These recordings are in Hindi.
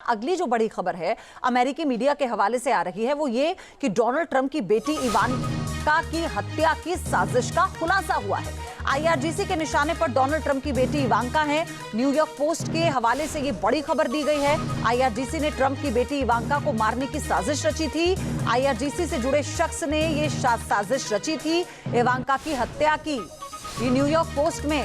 अगली जो बड़ी खबर है अमेरिकी मीडिया के हवाले से आ रही है वो ये कि डोनाल्ड ट्रंप की बेटी इवांका की हत्या की साजिश का खुलासा हुआ है। आईआरजीसी के निशाने पर डोनाल्ड ट्रंप की बेटी इवांका है। न्यूयॉर्क पोस्ट के हवाले से ये बड़ी खबर दी गई है। आईआरजीसी ने ट्रंप की बेटी इवांका को मारने की साजिश रची थी। आईआरजीसी से जुड़े शख्स ने ये साजिश रची थी इवांका की हत्या की। ये न्यूयॉर्क पोस्ट में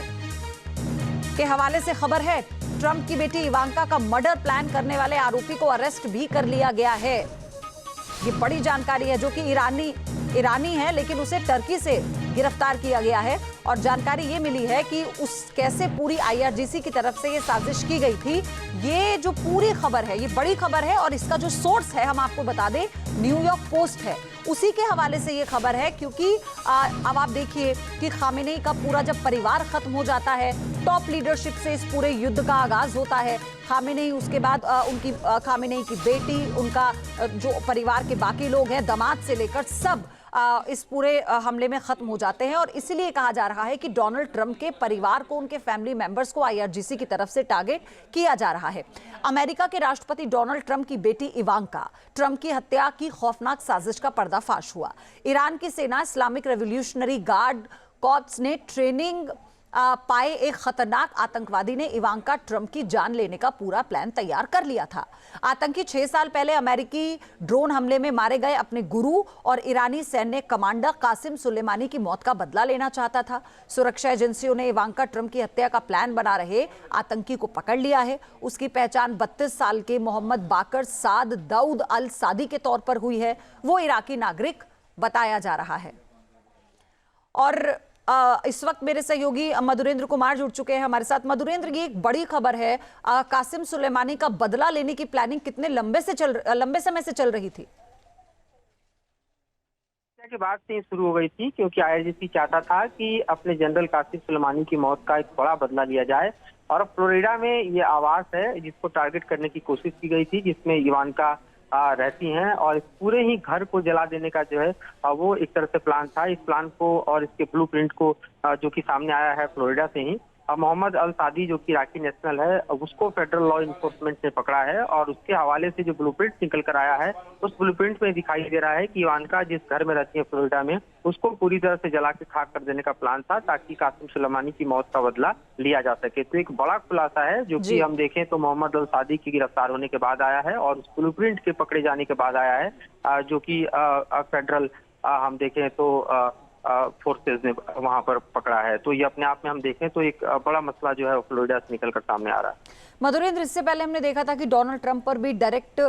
के हवाले से खबर है। ट्रंप की बेटी इवांका का मर्डर प्लान करने वाले आरोपी को अरेस्ट भी कर लिया गया है। ये बड़ी जानकारी है, जो कि ईरानी है लेकिन उसे टर्की से गिरफ्तार किया गया है। और जानकारी ये मिली है कि उस कैसे पूरी आईआरजीसी की तरफ से ये साजिश की गई थी। ये जो पूरी खबर है ये बड़ी खबर है और इसका जो सोर्स है हम आपको बता दें न्यूयॉर्क पोस्ट है, उसी के हवाले से ये खबर है। क्योंकि अब आप देखिए कि खामेनेई का पूरा जब परिवार खत्म हो जाता है, टॉप लीडरशिप से इस पूरे युद्ध का आगाज होता है। खामेनेई, उसके बाद उनकी खामेनेई की बेटी, उनका जो परिवार के बाकी लोग हैं, दामाद से लेकर सब इस पूरे हमले में खत्म हो जाते हैं। और इसीलिए कहा जा रहा है कि डोनाल्ड ट्रंप के परिवार को, उनके फैमिली मेंबर्स को आईआरजीसी की तरफ से टारगेट किया जा रहा है। अमेरिका के राष्ट्रपति डोनाल्ड ट्रंप की बेटी इवांका ट्रंप की हत्या की खौफनाक साजिश का पर्दाफाश हुआ। ईरान की सेना इस्लामिक रेवोल्यूशनरी गार्ड कॉर्प्स ने ट्रेनिंग पाए एक खतरनाक आतंकवादी ने इवांका ट्रंप की जान लेने का पूरा प्लान तैयार कर लिया था। आतंकी 6 साल पहले अमेरिकी ड्रोन हमले में मारे गए अपने गुरु और ईरानी सैन्य कमांडर कासिम सुलेमानी की मौत का बदला लेना चाहता था। सुरक्षा एजेंसियों ने इवांका ट्रंप की हत्या का प्लान बना रहे आतंकी को पकड़ लिया है। उसकी पहचान 32 साल के मोहम्मद बाकर साद दाऊद अल सादी के तौर पर हुई है। वो इराकी नागरिक बताया जा रहा है। और इस वक्त मेरे सहयोगी मधुरेंद्र कुमार जुड़ चुके हैं हमारे साथ। मधुरेंद्र, ये एक बड़ी खबर है। कासिम सुलेमानी का बदला लेने की प्लानिंग कितने लंबे समय से चल रही थी? के बाद से शुरू हो गई थी, क्योंकि आईआरजीसी चाहता था कि अपने जनरल कासिम सुलेमानी की मौत का एक बड़ा बदला लिया जाए। और फ्लोरिडा में ये आवास है जिसको टारगेट करने की कोशिश की गई थी, जिसमें इवांका रहती हैं। और इस पूरे ही घर को जला देने का जो है वो एक तरह से प्लान था। इस प्लान को और इसके ब्लूप्रिंट को जो कि सामने आया है फ्लोरिडा से ही। मोहम्मद अल सादी जो कि इराकी नेशनल है, उसको फेडरल लॉ इन्फोर्समेंट ने पकड़ा है। और उसके हवाले से जो ब्लूप्रिंट निकल कर आया है, उस ब्लूप्रिंट में दिखाई दे रहा है कि इवांका जिस घर में रहती है फ्लोरिडा में, उसको पूरी तरह से जला के खाक कर देने का प्लान था, ताकि कासिम सुलेमानी की मौत का बदला लिया जा सके। तो एक बड़ा खुलासा है जो कि हम देखें तो मोहम्मद अल सादी की गिरफ्तार होने के बाद आया है और उस ब्लूप्रिंट के पकड़े जाने के बाद आया है, जो कि फेडरल हम देखें तो फोर्सेज ने वहां पर पकड़ा है। तो ये अपने आप में हम देखें तो एक बड़ा मसला जो है फ्लोरिडा से निकलकर सामने आ रहा है। मधुरेंद्र, इससे पहले हमने देखा था कि डोनाल्ड ट्रंप पर भी डायरेक्ट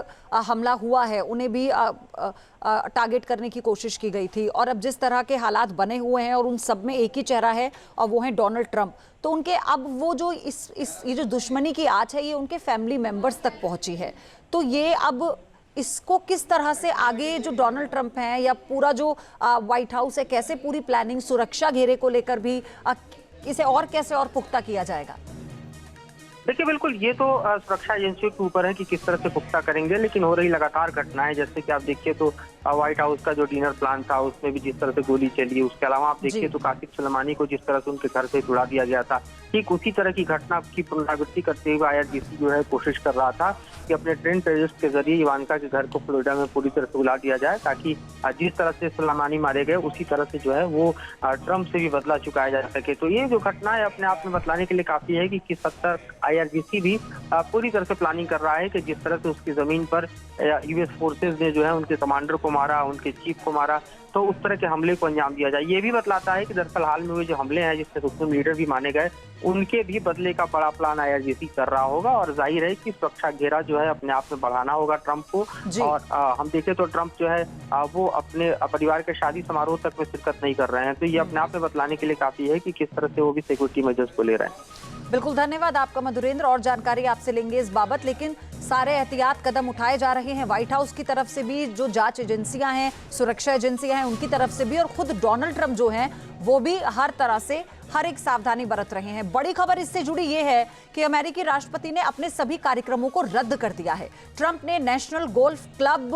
हमला हुआ है, उन्हें भी टारगेट करने की कोशिश की गई थी। और अब जिस तरह के हालात बने हुए हैं और उन सब में एक ही चेहरा है और वो है डोनाल्ड ट्रंप, तो उनके अब वो जो ये जो दुश्मनी की आंच है ये उनके फैमिली मेंबर्स तक पहुंची है। तो ये अब इसको किस तरह से आगे जो डोनाल्ड ट्रंप हैं या पूरा जो व्हाइट हाउस है, कैसे पूरी प्लानिंग सुरक्षा घेरे को लेकर भी इसे और कैसे और पुख्ता किया जाएगा? देखिए, बिल्कुल ये तो सुरक्षा एजेंसियों के ऊपर है कि किस तरह से पुख्ता करेंगे। लेकिन हो रही लगातार घटनाएं, जैसे कि आप देखिए तो व्हाइट हाउस का जो डिनर प्लान था उसमें भी जिस तरह से गोली चली, उसके अलावा आप देखिए तो कासिम सुलेमानी को जिस तरह से उनके घर से छुड़ा दिया गया था, ठीक उसी तरह की घटना की पुनरावृत्ति करते हुए आईआरजीसी जो है कोशिश कर रहा था कि अपने ट्रेन टेररिस्ट के जरिए इवांका के घर को फ्लोरिडा में पूरी तरह से उड़ा दिया जाए, ताकि जिस तरह से सुलेमानी मारे गए उसी तरह से जो है वो ट्रंप से भी बदला चुकाया जा सके। तो ये जो घटना है अपने आप में बतलाने के लिए काफी है कि किस हद तक आईआरजीसी भी पूरी तरह से प्लानिंग कर रहा है कि जिस तरह से उसकी जमीन पर यूएस फोर्सेज ने जो है उनके कमांडर को मारा, उनके चीफ को मारा, तो उस तरह के हमले को अंजाम दिया जाए। ये भी बतलाता है कि दरअसल हाल में हुए जो हमले हैं जिससे मुस्लिम लीडर भी माने गए, उनके भी बदले का बड़ा प्लान आईआरजीसी कर रहा होगा। और जाहिर है कि सुरक्षा घेरा जो है अपने आप में बढ़ाना होगा ट्रंप को। और हम देखें तो ट्रंप जो है वो अपने परिवार के शादी समारोह तक में शिरकत नहीं कर रहे हैं। तो ये अपने आप में बतलाने के लिए काफी है कि किस तरह से वो भी सिक्योरिटी मेजर्स को ले रहे हैं। बिल्कुल, धन्यवाद आपका मधुरेंद्र। और जानकारी आपसे लेंगे इस बाबत, लेकिन सारे एहतियात कदम उठाए जा रहे हैं व्हाइट हाउस की तरफ से भी, जो जांच एजेंसियां हैं, सुरक्षा एजेंसियां हैं, उनकी तरफ से भी, और खुद डोनाल्ड ट्रंप जो हैं वो भी हर तरह से हर एक सावधानी बरत रहे हैं। बड़ी खबर इससे जुड़ी ये है कि अमेरिकी राष्ट्रपति ने अपने सभी कार्यक्रमों को रद्द कर दिया है। ट्रंप ने नेशनल गोल्फ क्लब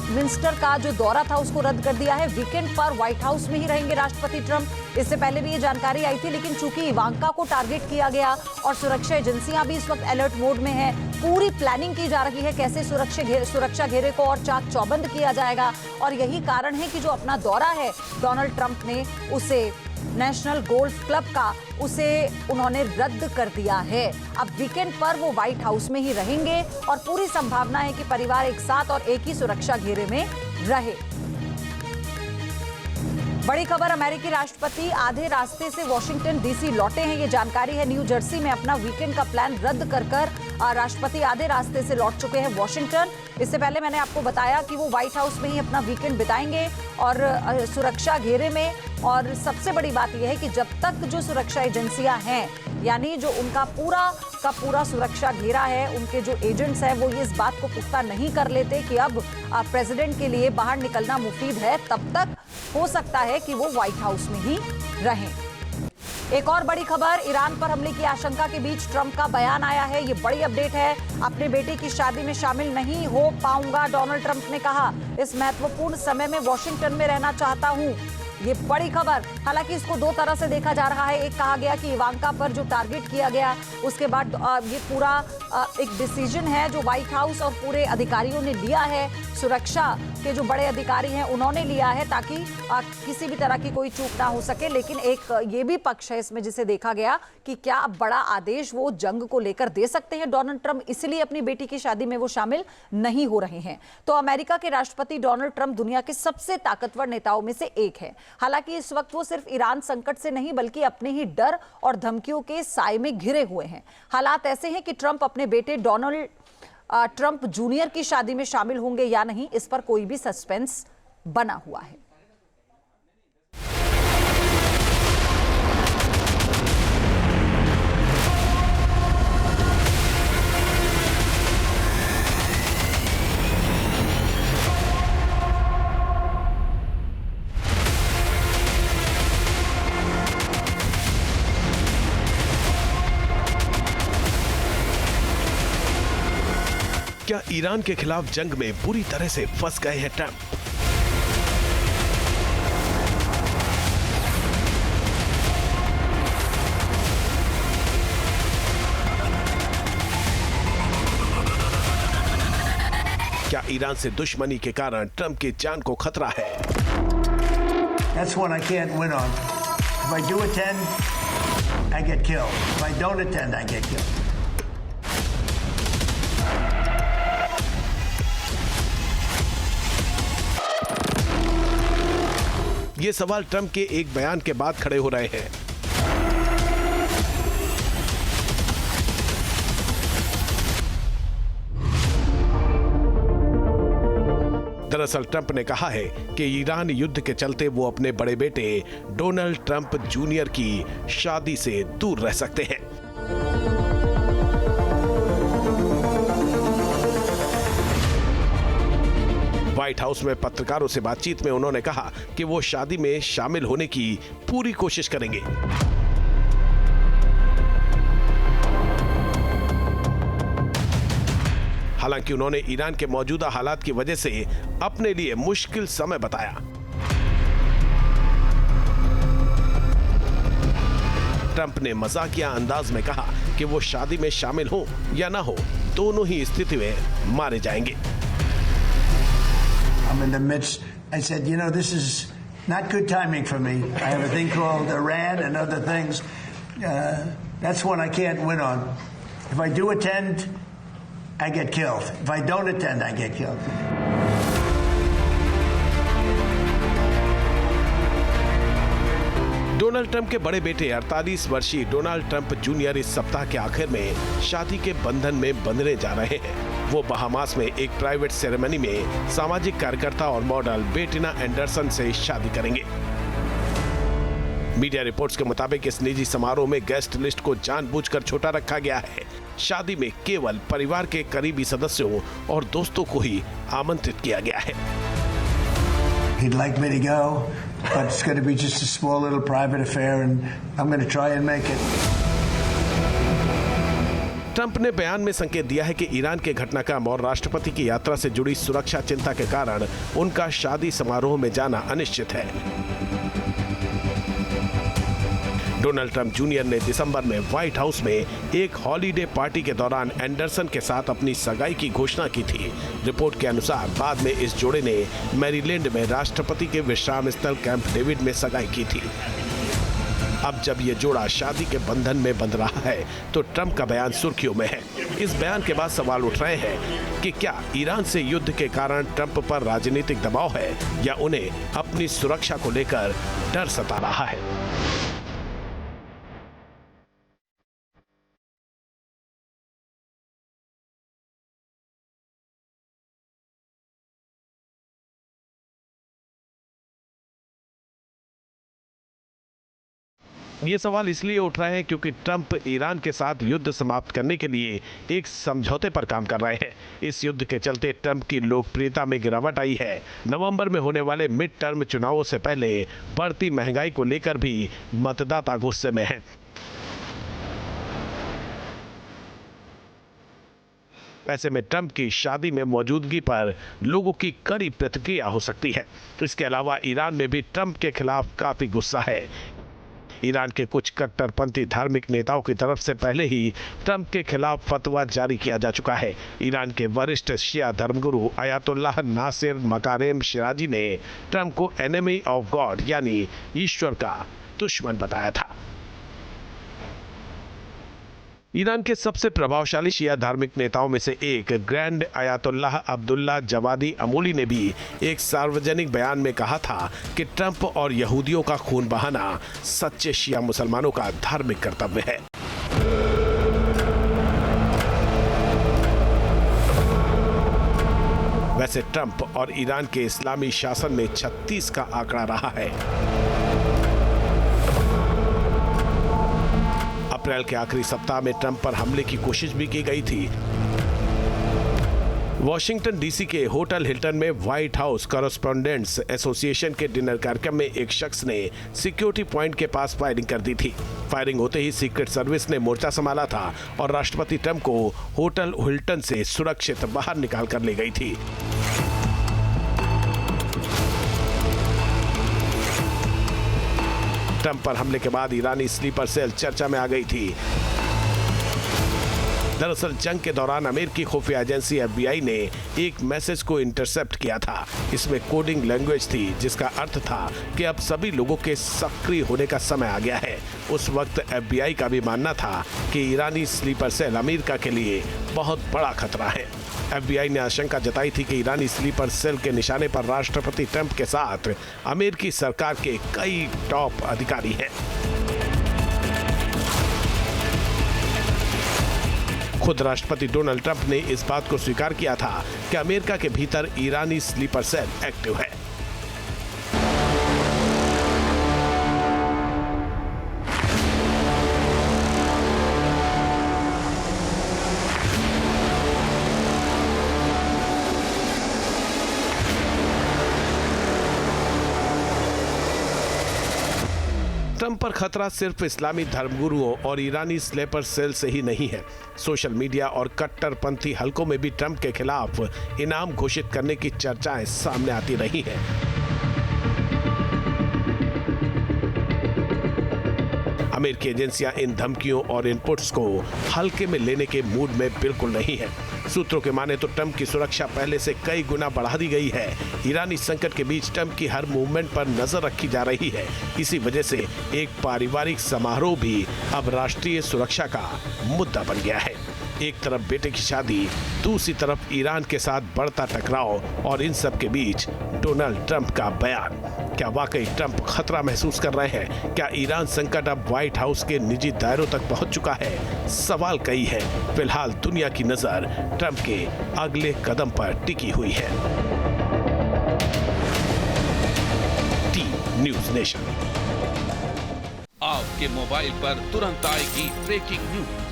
वेस्टमिंस्टर का जो दौरा था उसको रद्द कर दिया है। वीकेंड पर व्हाइट हाउस में ही रहेंगे राष्ट्रपति ट्रंप। इससे पहले भी ये जानकारी आई थी, लेकिन चूंकि इवांका को टारगेट किया गया और सुरक्षा एजेंसियां भी इस वक्त अलर्ट मोड में है, पूरी प्लानिंग की जा रही है कैसे सुरक्षा घेरे को और चाक चौबंद किया जाएगा। और यही कारण है कि जो अपना दौरा है डोनाल्ड ट्रंप ने उसे नेशनल गोल्फ क्लब का उसे उन्होंने रद्द कर दिया है। अब वीकेंड पर वो व्हाइट हाउस में ही रहेंगे और पूरी संभावना है कि परिवार एक साथ और एक ही सुरक्षा घेरे में रहे। बड़ी खबर, अमेरिकी राष्ट्रपति आधे रास्ते से वॉशिंगटन डीसी लौटे हैं। ये जानकारी है न्यू जर्सी में अपना वीकेंड का प्लान रद्द कर राष्ट्रपति आधे रास्ते से लौट चुके हैं वॉशिंगटन। इससे पहले मैंने आपको बताया कि वो व्हाइट हाउस में ही अपना वीकेंड बिताएंगे और सुरक्षा घेरे में। और सबसे बड़ी बात यह है कि जब तक जो सुरक्षा एजेंसियां हैं, यानी जो उनका पूरा का पूरा सुरक्षा घेरा है, उनके जो एजेंट्स हैं, वो ये इस बात को पुख्ता नहीं कर लेते कि अब प्रेसिडेंट के लिए बाहर निकलना मुफीद है, तब तक हो सकता है कि वो व्हाइट हाउस में ही रहें। एक और बड़ी खबर, ईरान पर हमले की आशंका के बीच ट्रंप का बयान आया है। ये बड़ी अपडेट है। अपने बेटे की शादी में शामिल नहीं हो पाऊंगा, डोनाल्ड ट्रंप ने कहा। इस महत्वपूर्ण समय में वॉशिंगटन में रहना चाहता हूं। ये बड़ी खबर। हालांकि इसको दो तरह से देखा जा रहा है। एक कहा गया कि इवांका पर जो टारगेट किया गया, उसके बाद ये पूरा एक डिसीजन है जो व्हाइट हाउस और पूरे अधिकारियों ने लिया है, सुरक्षा के जो बड़े अधिकारी हैं उन्होंने लिया है, ताकि किसी भी तरह की कोई चूक ना हो सके। लेकिन एक ये भी पक्ष है इसमें जिसे देखा गया कि क्या अब बड़ा आदेश वो जंग को लेकर दे सकते हैं डोनाल्ड ट्रंप, इसलिए अपनी बेटी की शादी में वो शामिल नहीं हो रहे हैं। तो अमेरिका के राष्ट्रपति डोनाल्ड ट्रंप दुनिया के सबसे ताकतवर नेताओं में से एक है। हालांकि इस वक्त वो सिर्फ ईरान संकट से नहीं बल्कि अपने ही डर और धमकियों के साए में घिरे हुए हैं। हालात ऐसे हैं कि ट्रंप अपने बेटे डोनाल्ड ट्रंप जूनियर की शादी में शामिल होंगे या नहीं, इस पर कोई भी सस्पेंस बना हुआ है। क्या ईरान के खिलाफ जंग में बुरी तरह से फंस गए हैं ट्रंप? क्या ईरान से दुश्मनी के कारण ट्रंप की जान को खतरा है? That's one I can't win on. If I do attend, I get killed. If I don't attend, I get killed. ये सवाल ट्रंप के एक बयान के बाद खड़े हो रहे हैं। दरअसल ट्रंप ने कहा है कि ईरान युद्ध के चलते वो अपने बड़े बेटे डोनाल्ड ट्रंप जूनियर की शादी से दूर रह सकते हैं। व्हाइट हाउस में पत्रकारों से बातचीत में उन्होंने कहा कि वो शादी में शामिल होने की पूरी कोशिश करेंगे। हालांकि उन्होंने ईरान के मौजूदा हालात की वजह से अपने लिए मुश्किल समय बताया। ट्रंप ने मजाकिया अंदाज में कहा कि वो शादी में शामिल हो या ना हो, दोनों ही स्थिति में मारे जाएंगे। I'm in the midst. I said, you know, this is not good timing for me. I have a thing called Iran and other things. That's one I can't win on. If I do attend, I get killed. If I don't attend, I get killed. Donald Trump के बड़े बेटे 48 वर्षीय डोनाल्ड ट्रंप जूनियर इस सप्ताह के आखिर में शादी के बंधन में बंधने जा रहे हैं। वो बहामास में एक प्राइवेट सेरेमनी में सामाजिक कार्यकर्ता और मॉडल बेटिना एंडरसन से शादी करेंगे। मीडिया रिपोर्ट्स के मुताबिक इस निजी समारोह में गेस्ट लिस्ट को जानबूझकर छोटा रखा गया है। शादी में केवल परिवार के करीबी सदस्यों और दोस्तों को ही आमंत्रित किया गया है। He'd like me to go, but it's going to be just a small little private affair, and I'm going to try and make it. Trump ने बयान में संकेत दिया है कि ईरान के घटनाक्रम और राष्ट्रपति की यात्रा से जुड़ी सुरक्षा चिंता के कारण उनका शादी समारोह में जाना अनिश्चित है। डोनाल्ड ट्रंप जूनियर ने दिसंबर में व्हाइट हाउस में एक हॉलीडे पार्टी के दौरान एंडरसन के साथ अपनी सगाई की घोषणा की थी। रिपोर्ट के अनुसार बाद में इस जोड़े ने मैरीलैंड में राष्ट्रपति के विश्राम स्थल कैंप डेविड में सगाई की थी। अब जब ये जोड़ा शादी के बंधन में बंध रहा है तो ट्रंप का बयान सुर्खियों में है। इस बयान के बाद सवाल उठ रहे हैं कि क्या ईरान से युद्ध के कारण ट्रंप पर राजनीतिक दबाव है या उन्हें अपनी सुरक्षा को लेकर डर सता रहा है। ये सवाल इसलिए उठ रहे हैं क्योंकि ट्रंप ईरान के साथ युद्ध समाप्त करने के लिए एक समझौते पर काम कर रहे हैं। इस युद्ध के चलते ट्रंप की लोकप्रियता में गिरावट आई है। नवंबर में होने वाले मिड टर्म चुनावों से पहले बढ़ती महंगाई को लेकर भी मतदाता गुस्से में हैं। ऐसे में ट्रंप की शादी में मौजूदगी पर लोगों की कड़ी प्रतिक्रिया हो सकती है। इसके अलावा ईरान में भी ट्रंप के खिलाफ काफी गुस्सा है। ईरान के कुछ कट्टरपंथी धार्मिक नेताओं की तरफ से पहले ही ट्रंप के खिलाफ फतवा जारी किया जा चुका है। ईरान के वरिष्ठ शिया धर्मगुरु अयातुल्लाह नासिर मकारेम शिराजी ने ट्रंप को एनिमी ऑफ गॉड यानी ईश्वर का दुश्मन बताया था। ईरान के सबसे प्रभावशाली शिया धार्मिक नेताओं में से एक ग्रैंड अयातुल्लाह अब्दुल्ला जवादी अमूली ने भी एक सार्वजनिक बयान में कहा था कि ट्रंप और यहूदियों का खून बहाना सच्चे शिया मुसलमानों का धार्मिक कर्तव्य है। वैसे ट्रंप और ईरान के इस्लामी शासन में 36 का आंकड़ा रहा है। अप्रैल के आखिरी सप्ताह में ट्रंप पर हमले की कोशिश भी की गई थी। वॉशिंगटन डीसी के होटल हिल्टन में व्हाइट हाउस कॉरेस्पोंडेंट्स एसोसिएशन के डिनर कार्यक्रम में एक शख्स ने सिक्योरिटी पॉइंट के पास फायरिंग कर दी थी। फायरिंग होते ही सीक्रेट सर्विस ने मोर्चा संभाला था और राष्ट्रपति ट्रंप को होटल हिल्टन से सुरक्षित बाहर निकाल कर ले गई थी। ट्रंप पर हमले के बाद ईरानी स्लीपर सेल चर्चा में आ गई थी। दरअसल जंग के दौरान अमेरिकी खुफिया एजेंसी FBI ने एक मैसेज को इंटरसेप्ट किया था। इसमें कोडिंग लैंग्वेज थी जिसका अर्थ था कि अब सभी लोगों के सक्रिय होने का समय आ गया है। उस वक्त FBI का भी मानना था कि ईरानी स्लीपर सेल अमेरिका के लिए बहुत बड़ा खतरा है। FBI ने आशंका जताई थी कि ईरानी स्लीपर सेल के निशाने पर राष्ट्रपति ट्रंप के साथ अमेरिकी सरकार के कई टॉप अधिकारी हैं। खुद राष्ट्रपति डोनाल्ड ट्रंप ने इस बात को स्वीकार किया था कि अमेरिका के भीतर ईरानी स्लीपर सेल एक्टिव है। ट्रंप पर खतरा सिर्फ इस्लामी धर्मगुरुओं और ईरानी स्लीपर सेल से ही नहीं है। सोशल मीडिया और कट्टरपंथी हलकों में भी ट्रंप के खिलाफ इनाम घोषित करने की चर्चाएं सामने आती रही हैं। अमेरिकी एजेंसियां इन धमकियों और इनपुट्स को हल्के में लेने के मूड में बिल्कुल नहीं है। सूत्रों के माने तो ट्रंप की सुरक्षा पहले से कई गुना बढ़ा दी गई है। ईरानी संकट के बीच ट्रंप की हर मूवमेंट पर नजर रखी जा रही है। इसी वजह से एक पारिवारिक समारोह भी अब राष्ट्रीय सुरक्षा का मुद्दा बन गया है। एक तरफ बेटे की शादी, दूसरी तरफ ईरान के साथ बढ़ता टकराव और इन सब के बीच डोनाल्ड ट्रंप का बयान। क्या वाकई ट्रंप खतरा महसूस कर रहे हैं? क्या ईरान संकट अब व्हाइट हाउस के निजी दायरों तक पहुंच चुका है? सवाल कई है। फिलहाल दुनिया की नजर ट्रंप के अगले कदम पर टिकी हुई है। T news nation. आपके मोबाइल पर तुरंत आएगी ब्रेकिंग न्यूज।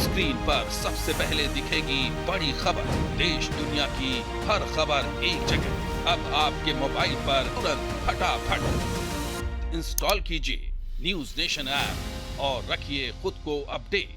स्क्रीन पर सबसे पहले दिखेगी बड़ी खबर। देश दुनिया की हर खबर एक जगह। अब आपके मोबाइल पर तुरंत फटाफट इंस्टॉल कीजिए न्यूज़ नेशन ऐप और रखिए खुद को अपडेट।